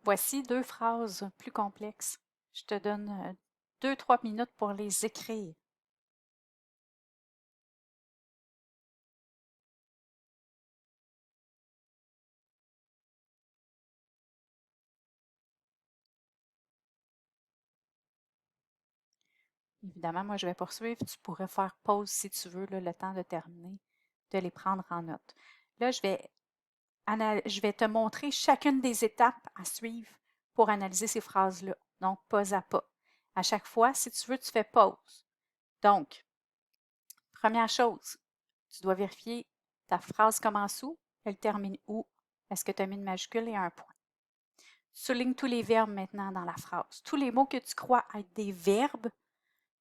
Voici 2 phrases plus complexes. Je te donne 2-3 minutes pour les écrire. Évidemment, moi, je vais poursuivre. Tu pourrais faire pause si tu veux, là, le temps de terminer, de les prendre en note. Là, je vais te montrer chacune des étapes à suivre pour analyser ces phrases-là. Donc, pas à pas. À chaque fois, si tu veux, tu fais pause. Donc, première chose, tu dois vérifier ta phrase commence où, elle termine où, est-ce que tu as mis une majuscule et un point. Souligne tous les verbes maintenant dans la phrase. Tous les mots que tu crois être des verbes,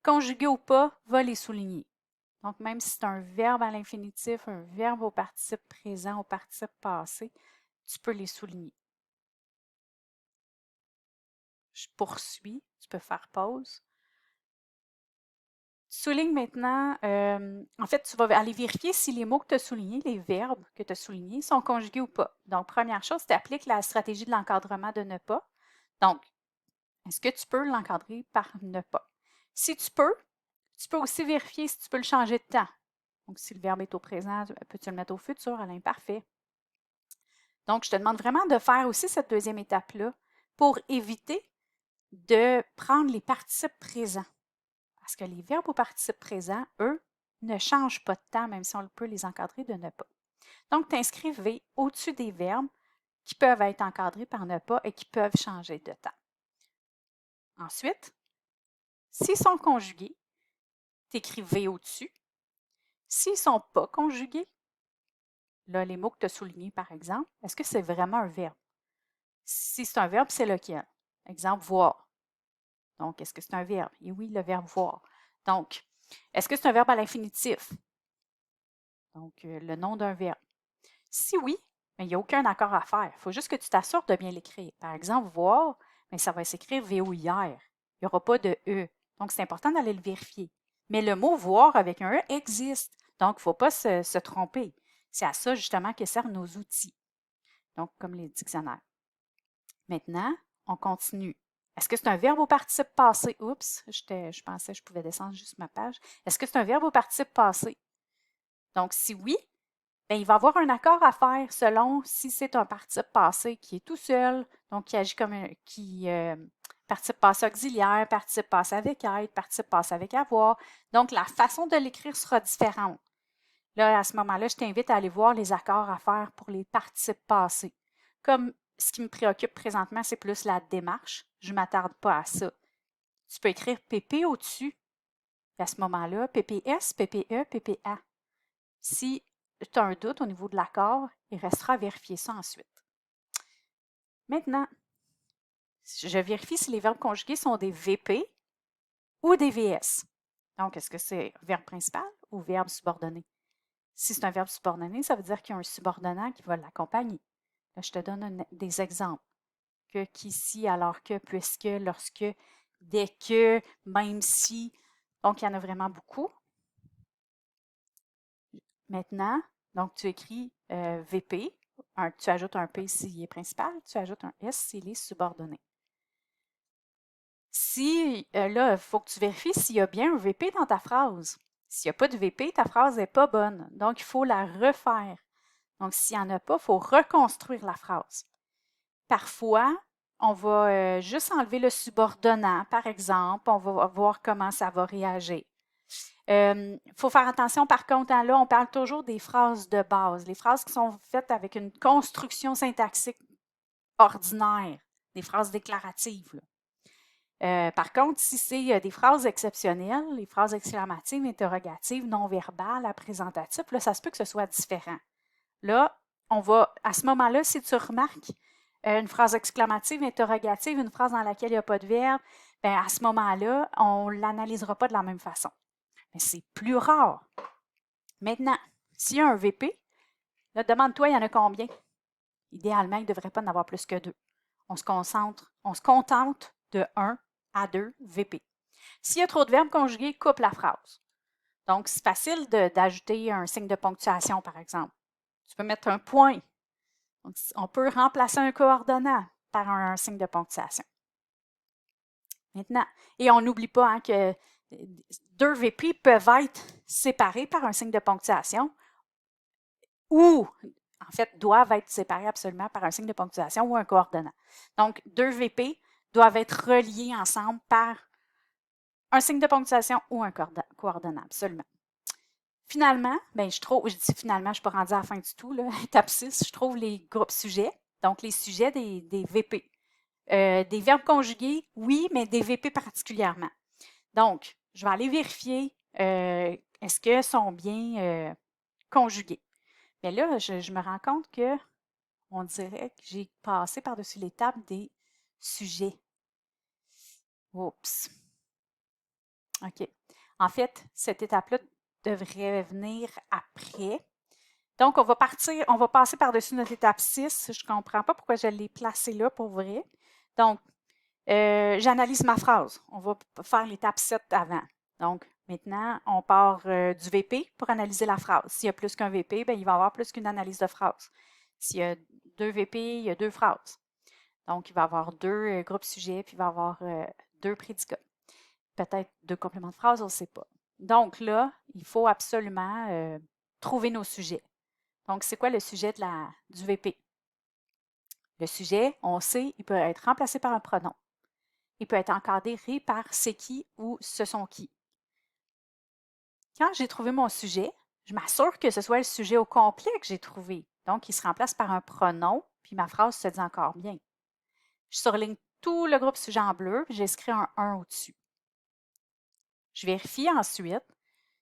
conjugués ou pas, va les souligner. Donc, même si c'est un verbe à l'infinitif, un verbe au participe présent, au participe passé, tu peux les souligner. Je poursuis, tu peux faire pause. Souligne maintenant, en fait, tu vas aller vérifier si les mots que tu as soulignés, les verbes que tu as soulignés, sont conjugués ou pas. Donc, première chose, tu appliques la stratégie de l'encadrement de ne pas. Donc, est-ce que tu peux l'encadrer par ne pas? Si tu peux aussi vérifier si tu peux le changer de temps. Donc, si le verbe est au présent, peux-tu le mettre au futur, à l'imparfait? Donc, je te demande vraiment de faire aussi cette deuxième étape-là pour éviter de prendre les participes présents. Parce que les verbes au participe présent, eux, ne changent pas de temps, même si on peut les encadrer de ne pas. Donc, tu inscris V au-dessus des verbes qui peuvent être encadrés par ne pas et qui peuvent changer de temps. Ensuite, s'ils sont conjugués, tu écris V au-dessus. S'ils ne sont pas conjugués, là, les mots que tu as soulignés, par exemple, est-ce que c'est vraiment un verbe? Si c'est un verbe, c'est lequel? Exemple, voir. Donc, est-ce que c'est un verbe? Et oui, le verbe voir. Donc, est-ce que c'est un verbe à l'infinitif? Donc, le nom d'un verbe. Si oui, il n'y a aucun accord à faire. Il faut juste que tu t'assures de bien l'écrire. Par exemple, voir, mais ça va s'écrire V-O-I-R. Il n'y aura pas de E. Donc, c'est important d'aller le vérifier. Mais le mot voir avec un E existe. Donc, il ne faut pas se tromper. C'est à ça, justement, que servent nos outils. Donc, comme les dictionnaires. Maintenant, on continue. Est-ce que c'est un verbe au participe passé? Oups, je pensais que je pouvais descendre juste ma page. Est-ce que c'est un verbe au participe passé? Donc, si oui, bien, il va avoir un accord à faire selon si c'est un participe passé qui est tout seul, donc qui agit comme un participe passé auxiliaire, participe passé avec être, participe passé avec avoir. Donc, la façon de l'écrire sera différente. Là, à ce moment-là, je t'invite à aller voir les accords à faire pour les participes passés. Comme ce qui me préoccupe présentement, c'est plus la démarche. Je ne m'attarde pas à ça. Tu peux écrire PP au-dessus. À ce moment-là, PPS, PPE, PPA. Si tu as un doute au niveau de l'accord, il restera à vérifier ça ensuite. Maintenant, je vérifie si les verbes conjugués sont des VP ou des VS. Donc, est-ce que c'est verbe principal ou verbe subordonné? Si c'est un verbe subordonné, ça veut dire qu'il y a un subordonnat qui va l'accompagner. Là, je te donne des exemples. Que, qu'ici, alors que, puisque, lorsque, dès que, même si. Donc, il y en a vraiment beaucoup. Maintenant, donc tu écris VP, tu ajoutes un P s'il est principal, tu ajoutes un S s'il est subordonné. Si, là, il faut que tu vérifies s'il y a bien un VP dans ta phrase. S'il n'y a pas de VP, ta phrase n'est pas bonne. Donc, il faut la refaire. Donc, s'il n'y en a pas, il faut reconstruire la phrase. Parfois, on va juste enlever le subordonnat, par exemple. On va voir comment ça va réagir. Il faut faire attention, par contre, là, on parle toujours des phrases de base, les phrases qui sont faites avec une construction syntaxique ordinaire, des phrases déclaratives. Par contre, si c'est des phrases exceptionnelles, les phrases exclamatives, interrogatives, non verbales, représentatives, là, ça se peut que ce soit différent. Là, à ce moment-là, si tu remarques une phrase exclamative, interrogative, une phrase dans laquelle il n'y a pas de verbe, bien, à ce moment-là, on ne l'analysera pas de la même façon. Mais c'est plus rare. Maintenant, s'il y a un VP, là, demande-toi, il y en a combien? Idéalement, il ne devrait pas en avoir plus que 2. On se contente de 1 à 2 VP. S'il y a trop de verbes conjugués, coupe la phrase. Donc, c'est facile d'ajouter un signe de ponctuation, par exemple. Tu peux mettre un point. Donc, on peut remplacer un coordonnat par un signe de ponctuation. Maintenant, et on n'oublie pas hein, que 2 VP peuvent être séparés par un signe de ponctuation ou, en fait, doivent être séparés absolument par un signe de ponctuation ou un coordonnant. Donc, 2 VP doivent être reliés ensemble par un signe de ponctuation ou un coordonnant, absolument. Finalement, je dis finalement, je ne suis pas rendue à la fin du tout, là, étape 6, je trouve les groupes sujets, donc les sujets des VP. Des verbes conjugués, oui, mais des VP particulièrement. Donc, je vais aller vérifier est-ce qu'ils sont bien conjugués. Mais là, je me rends compte que on dirait que j'ai passé par-dessus l'étape des sujets. Oups. OK. En fait, cette étape-là devrait venir après. Donc, on va passer par-dessus notre étape 6. Je ne comprends pas pourquoi je l'ai placée là pour vrai. Donc, j'analyse ma phrase. On va faire l'étape 7 avant. Donc, maintenant, on part du VP pour analyser la phrase. S'il y a plus qu'un VP, il va y avoir plus qu'une analyse de phrase. S'il y a 2 VP, il y a 2 phrases. Donc, il va y avoir 2 groupes sujets, puis il va y avoir 2 prédicats. Peut-être 2 compléments de phrase, on ne sait pas. Donc là, il faut absolument trouver nos sujets. Donc, c'est quoi le sujet du VP? Le sujet, on sait, il peut être remplacé par un pronom. Il peut être encadré par c'est qui ou ce sont qui. Quand j'ai trouvé mon sujet, je m'assure que ce soit le sujet au complet que j'ai trouvé. Donc, il se remplace par un pronom, puis ma phrase se dit encore bien. Je surligne tout le groupe sujet en bleu, puis j'écris un 1 au-dessus. Je vérifie ensuite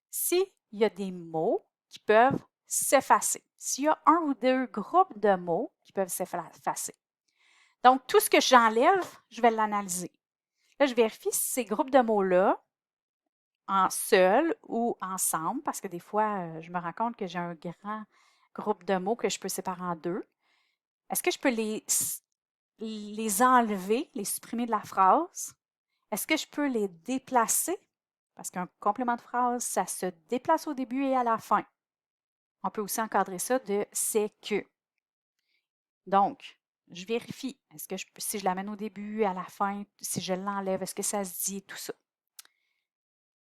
s'il y a des mots qui peuvent s'effacer. S'il y a 1 ou 2 groupes de mots qui peuvent s'effacer. Donc, tout ce que j'enlève, je vais l'analyser. Là, je vérifie si ces groupes de mots-là, en seul ou ensemble, parce que des fois, je me rends compte que j'ai un grand groupe de mots que je peux séparer en 2. Est-ce que je peux les enlever, les supprimer de la phrase? Est-ce que je peux les déplacer? Parce qu'un complément de phrase, ça se déplace au début et à la fin. On peut aussi encadrer ça de c'est que. Donc, je vérifie. Est-ce que si je l'amène au début, à la fin, si je l'enlève, est-ce que ça se dit, tout ça?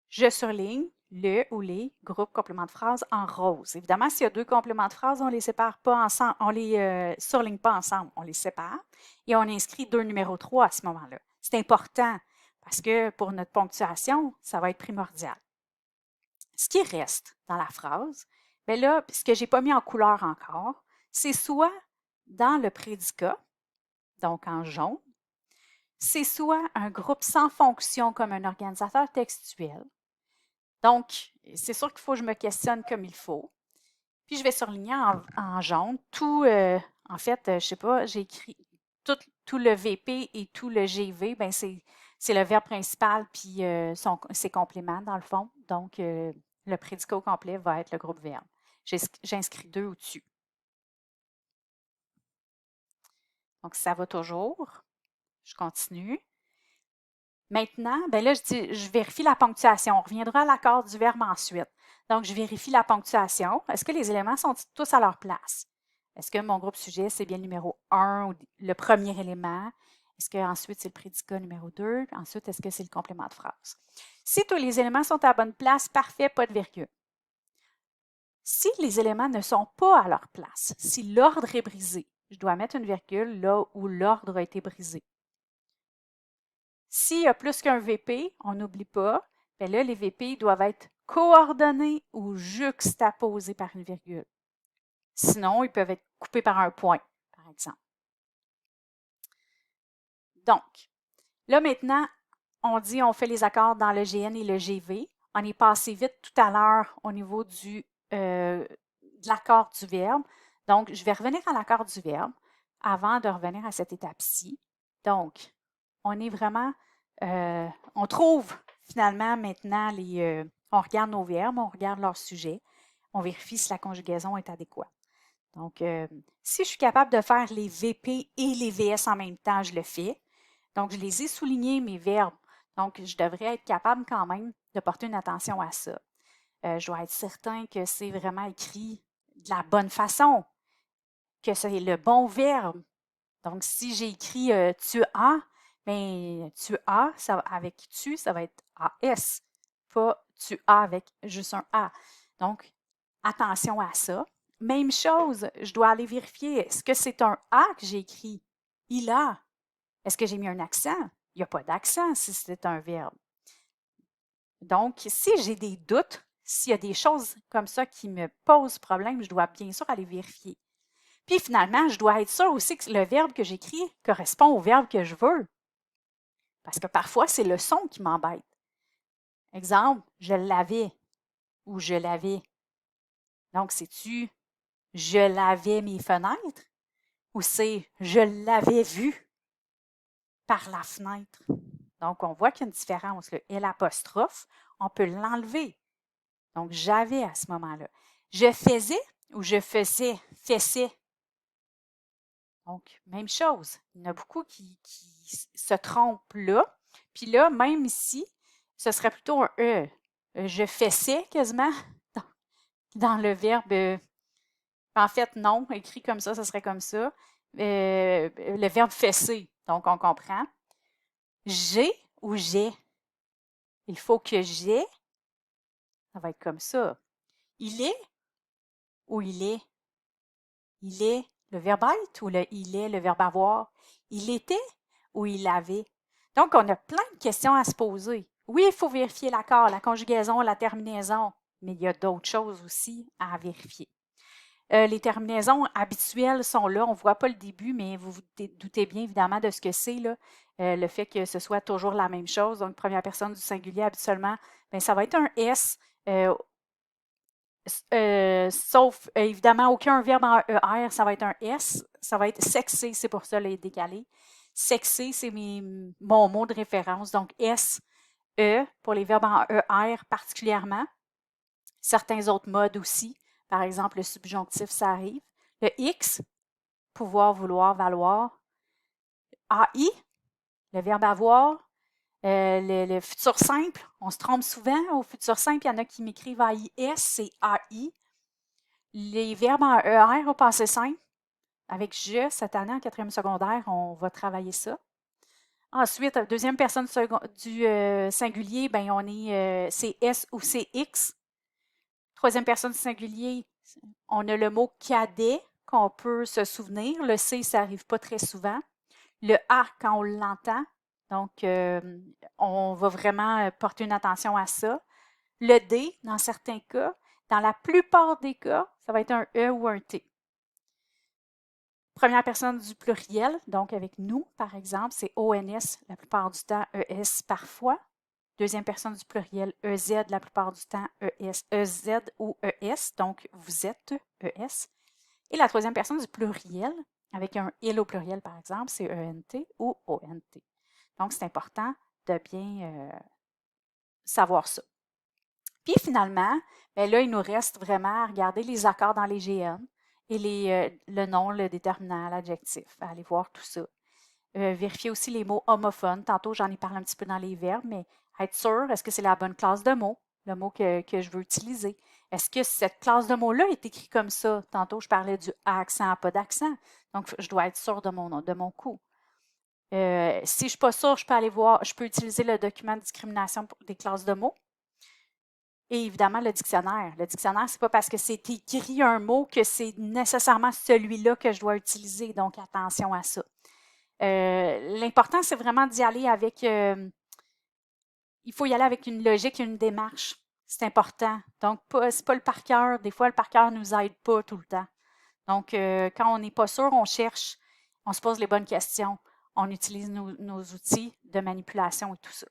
Je surligne le ou les groupes compléments de phrase en rose. Évidemment, s'il y a 2 compléments de phrase, on ne les sépare pas ensemble, on ne les surligne pas ensemble, on les sépare et on inscrit 2 numéros 3 à ce moment-là. C'est important parce que pour notre ponctuation, ça va être primordial. Ce qui reste dans la phrase, bien là, ce que je n'ai pas mis en couleur encore, c'est soit dans le prédicat, donc en jaune, c'est soit un groupe sans fonction comme un organisateur textuel. Donc, c'est sûr qu'il faut que je me questionne comme il faut. Puis, je vais surligner en jaune tout, en fait, je ne sais pas, j'ai écrit tout le VP et tout le GV, bien, c'est le verbe principal puis ses compléments, dans le fond. Donc, le prédicat au complet va être le groupe verbe. J'inscris 2 au-dessus. Donc, ça va toujours. Je continue. Maintenant, ben là, je vérifie la ponctuation. On reviendra à l'accord du verbe ensuite. Donc, je vérifie la ponctuation. Est-ce que les éléments sont tous à leur place? Est-ce que mon groupe sujet, c'est bien le numéro 1 ou le premier élément? Est-ce qu'ensuite, c'est le prédicat numéro 2? Ensuite, est-ce que c'est le complément de phrase? Si tous les éléments sont à la bonne place, parfait, pas de virgule. Si les éléments ne sont pas à leur place, si l'ordre est brisé, je dois mettre une virgule là où l'ordre a été brisé. S'il y a plus qu'un VP, on n'oublie pas, bien là, les VP doivent être coordonnés ou juxtaposés par une virgule. Sinon, ils peuvent être coupés par un point, par exemple. Donc, là maintenant, on fait les accords dans le GN et le GV. On est passé vite tout à l'heure au niveau de l'accord du verbe. Donc, je vais revenir à l'accord du verbe avant de revenir à cette étape-ci. Donc, on est vraiment, on trouve finalement maintenant on regarde nos verbes, on regarde leur sujet, on vérifie si la conjugaison est adéquate. Donc, si je suis capable de faire les VP et les VS en même temps, je le fais. Donc, je les ai soulignés, mes verbes. Donc, je devrais être capable quand même de porter une attention à ça. Je dois être certain que c'est vraiment écrit de la bonne façon, que c'est le bon verbe. Donc, si j'ai écrit tu as, bien, tu as, avec tu, ça va être AS, pas tu as avec juste un A. Donc, attention à ça. Même chose, je dois aller vérifier, est-ce que c'est un A que j'ai écrit? Il a. Est-ce que j'ai mis un accent? Il n'y a pas d'accent si c'est un verbe. Donc, si j'ai des doutes, s'il y a des choses comme ça qui me posent problème, je dois bien sûr aller vérifier. Puis finalement, je dois être sûre aussi que le verbe que j'écris correspond au verbe que je veux. Parce que parfois, c'est le son qui m'embête. Exemple, je l'avais ou je l'avais. Donc, c'est-tu je lavais mes fenêtres ou c'est je l'avais vu par la fenêtre? Donc, on voit qu'il y a une différence. Le L apostrophe, on peut l'enlever. Donc, j'avais à ce moment-là. Je faisais ou je faisais, faisais. Donc, même chose. Il y en a beaucoup qui se trompent là. Puis là, même ici, ce serait plutôt un E. Je faisais quasiment dans le verbe. En fait, non, écrit comme ça, ce serait comme ça. Le verbe fesser. Donc, on comprend. J'ai ou j'ai. Il faut que j'ai. Ça va être comme ça. Il est ou il est. Il est le verbe être ou il est le verbe avoir. Il était ou il avait. Donc, on a plein de questions à se poser. Oui, il faut vérifier l'accord, la conjugaison, la terminaison, mais il y a d'autres choses aussi à vérifier. Les terminaisons habituelles sont là. On ne voit pas le début, mais vous vous doutez bien évidemment de ce que c'est, là. Le fait que ce soit toujours la même chose. Donc, première personne du singulier, habituellement, bien, ça va être un S. Sauf, évidemment, aucun verbe en ER, ça va être un S. Ça va être sexé, c'est pour ça les décalé. Sexé, c'est mon mot de référence. Donc, S, E, pour les verbes en ER particulièrement. Certains autres modes aussi. Par exemple, le subjonctif, ça arrive. Le X, pouvoir, vouloir, valoir. AI, le verbe avoir. Le futur simple, on se trompe souvent. Au futur simple, il y en a qui m'écrivent AIS, c'est AI. Les verbes en ER au passé simple, avec je, cette année en quatrième secondaire, on va travailler ça. Ensuite, deuxième personne du singulier, ben on est c'est S ou c'est X. Troisième personne du singulier, on a le mot cadet qu'on peut se souvenir. Le C, ça n'arrive pas très souvent. Le A, quand on l'entend. Donc, on va vraiment porter une attention à ça. Le D, dans certains cas. Dans la plupart des cas, ça va être un E ou un T. Première personne du pluriel, donc avec nous, par exemple, c'est ONS la plupart du temps, ES parfois. Deuxième personne du pluriel, EZ la plupart du temps, EZ ou ES, donc vous êtes ES. Et la troisième personne du pluriel, avec un il au pluriel par exemple, c'est ENT ou ONT. Donc c'est important de bien savoir ça. Puis finalement, bien là, il nous reste vraiment à regarder les accords dans les GN et le nom, le déterminant, l'adjectif, à aller voir tout ça. Vérifier aussi les mots homophones. Tantôt, j'en ai parlé un petit peu dans les verbes, mais être sûr, est-ce que c'est la bonne classe de mots, le mot que je veux utiliser? Est-ce que cette classe de mots-là est écrite comme ça? Tantôt, je parlais du accent, pas d'accent. Donc, je dois être sûre de mon coup. Si je ne suis pas sûre, je peux aller voir, je peux utiliser le document de discrimination pour des classes de mots. Et évidemment, le dictionnaire. Le dictionnaire, c'est pas parce que c'est écrit un mot que c'est nécessairement celui-là que je dois utiliser. Donc, attention à ça. L'important, c'est vraiment d'y aller avec... il faut y aller avec une logique et une démarche. C'est important. Donc, c'est pas le par cœur. Des fois, le par cœur ne nous aide pas tout le temps. Donc, quand on n'est pas sûr, on cherche, on se pose les bonnes questions. On utilise nos outils de manipulation et tout ça.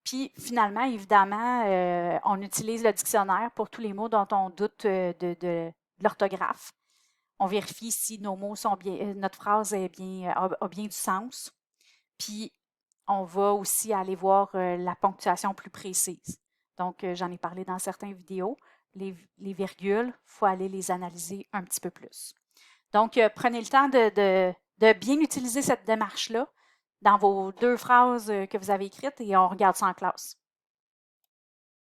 Puis, finalement, évidemment, on utilise le dictionnaire pour tous les mots dont on doute de l'orthographe. On vérifie si nos mots sont bien, notre phrase a bien du sens. Puis, on va aussi aller voir la ponctuation plus précise. Donc, j'en ai parlé dans certaines vidéos. Les virgules, il faut aller les analyser un petit peu plus. Donc, prenez le temps de bien utiliser cette démarche-là dans vos 2 phrases que vous avez écrites et on regarde ça en classe.